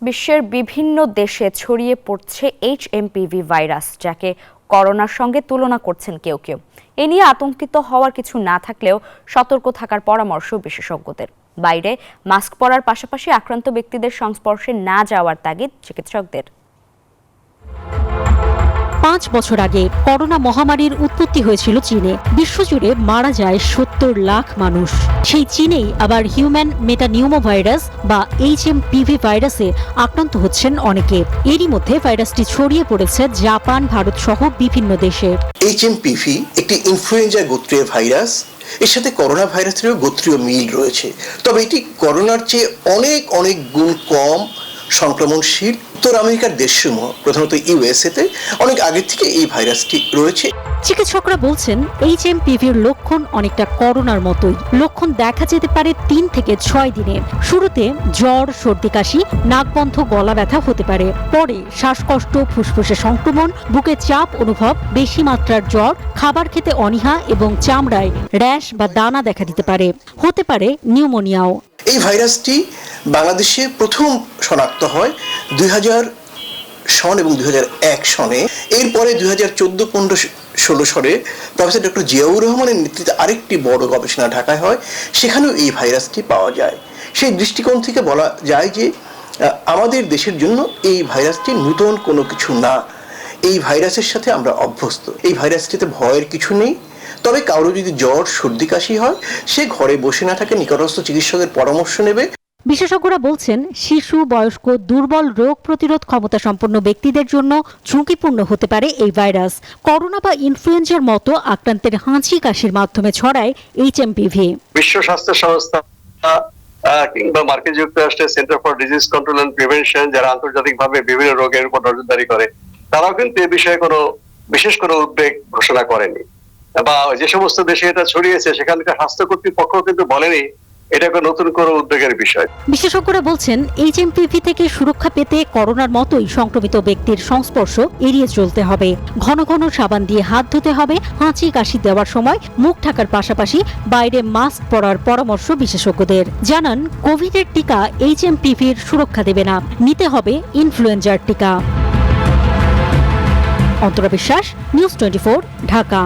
বিশ্বের বিভিন্ন দেশে ছড়িয়ে পড়ছে এইচএমপিভি ভাইরাস, যাকে করোনার সঙ্গে তুলনা করছেন কেউ কেউ। এ নিয়ে আতঙ্কিত হওয়ার কিছু না থাকলেও সতর্ক থাকার পরামর্শ বিশেষজ্ঞদের। বাইরে মাস্ক পরার পাশাপাশি আক্রান্ত ব্যক্তিদের সংস্পর্শে না যাওয়ার তাগিদ চিকিৎসকদের। 5 বছর আগে করোনা মহামারীর উৎপত্তি হয়েছিল চীনে। বিশ্বজুড়ে মারা যায় 70 লাখ মানুষ। সেই চীনেই আবার হিউম্যান মেটানিউমোভাইরাস বা এইচএমপিভি ভাইরাসে আক্রান্ত হচ্ছেন অনেকে। এরই মধ্যে ভাইরাসটি ছড়িয়ে পড়েছে জাপান, ভারত সহ বিভিন্ন দেশে। এইচএমপিভি একটি ইনফ্লুয়েঞ্জা গোত্রের ভাইরাস। এর সাথে করোনা ভাইরাসেরও গোত্রীয় মিল রয়েছে, তবে এটি করোনার চেয়ে অনেক গুণ কম সংক্রমণশীল। উত্তর আমেরিকার দেশসমূহ, প্রধানত ইউএসএতে অনেক আগে থেকে এই ভাইরাসটি রয়েছে। চিকিৎসকরা বলছেন এইচএমপিভির লক্ষণ অনেকটা করোনার মতোই। লক্ষণ দেখা যেতে পারে 3 থেকে 6 দিনে। শুরুতে জ্বর, সর্দি কাশি, নাকবন্ধ, গলা ব্যথা হতে পারে। পরে শ্বাসকষ্ট, ফুসফুসে সংক্রমণ, বুকে চাপ অনুভব, বেশি মাত্রার জ্বর, খাবার খেতে অনীহা এবং চামড়ায় র্যাশ বা দানা দেখা দিতে পারে। হতে পারে নিউমোনিয়াও। এই ভাইরাসটি বাংলাদেশে প্রথম শনাক্ত হয় 2000 সন এবং 2001 সনে। এরপরে 2014-15-16 সনে প্রফেসর ডক্টর জিয়াউর রহমানের নেতৃত্বে আরেকটি বড় গবেষণা ঢাকায় হয়, সেখানেও এই ভাইরাসটি পাওয়া যায়। সেই দৃষ্টিকোণ থেকে বলা যায় যে আমাদের দেশের জন্য এই ভাইরাসটি নতুন কোনো কিছু না। এই ভাইরাসের সাথে আমরা অভ্যস্ত। এই ভাইরাসটিতে ভয়ের কিছু নেই। তবে কারো যদি জ্বর, সর্দি কাশি হয়, সে ঘরে বসে না থাকে, নিকটস্থ চিকিৎসকের পরামর্শ নেবে। বিশেষজ্ঞরা বলছেন, শিশু, বয়স্ক, দুর্বল, রোগ প্রতিরোধ ক্ষমতা সম্পন্ন ব্যক্তিদের জন্য ঝুঁকিপূর্ণ হতে পারে এই ভাইরাস। করোনা বা ইনফ্লুয়েঞ্জার মতো আক্রান্তের হাঁচি কাশির মাধ্যমে ছড়ায় এইচএমপিভি। বিশ্ব স্বাস্থ্য সংস্থা কিংবা মার্কিন যুক্তরাষ্ট্রের Center for Disease Control and Prevention, যারা আন্তর্জাতিকভাবে বিভিন্ন রোগের উপর নজরদারি করে, তারাও কিন্তু এ বিষয়ে কোনো বিশেষ কোনো উদ্বেগ ঘোষণা করেনি। বা যে সমস্ত দেশে এটা ছড়িয়েছে সেখানকার স্বাস্থ্য কর্তৃপক্ষ কিন্তু বলেনি এটা কোনো নতুন কোনো উদ্বেগের বিষয়। বিশেষজ্ঞরা বলছেন, এইচএমপিভি থেকে সুরক্ষা পেতে করোনার মতোই সংক্রমিত ব্যক্তির সংস্পর্শ এড়িয়ে চলতে হবে। ঘন ঘন সাবান দিয়ে হাত ধুতে হবে। হাঁচি কাশি দেওয়ার সময় মুখ ঢাকার পাশাপাশি বাইরে মাস্ক পরার পরামর্শ বিশেষজ্ঞদের। জানান, কোভিডের টিকা এইচএমপিভির সুরক্ষা দেবে না, নিতে হবে ইনফ্লুয়েঞ্জার টিকা। অন্তরা বিশ্বাস, নিউজ 24, ঢাকা।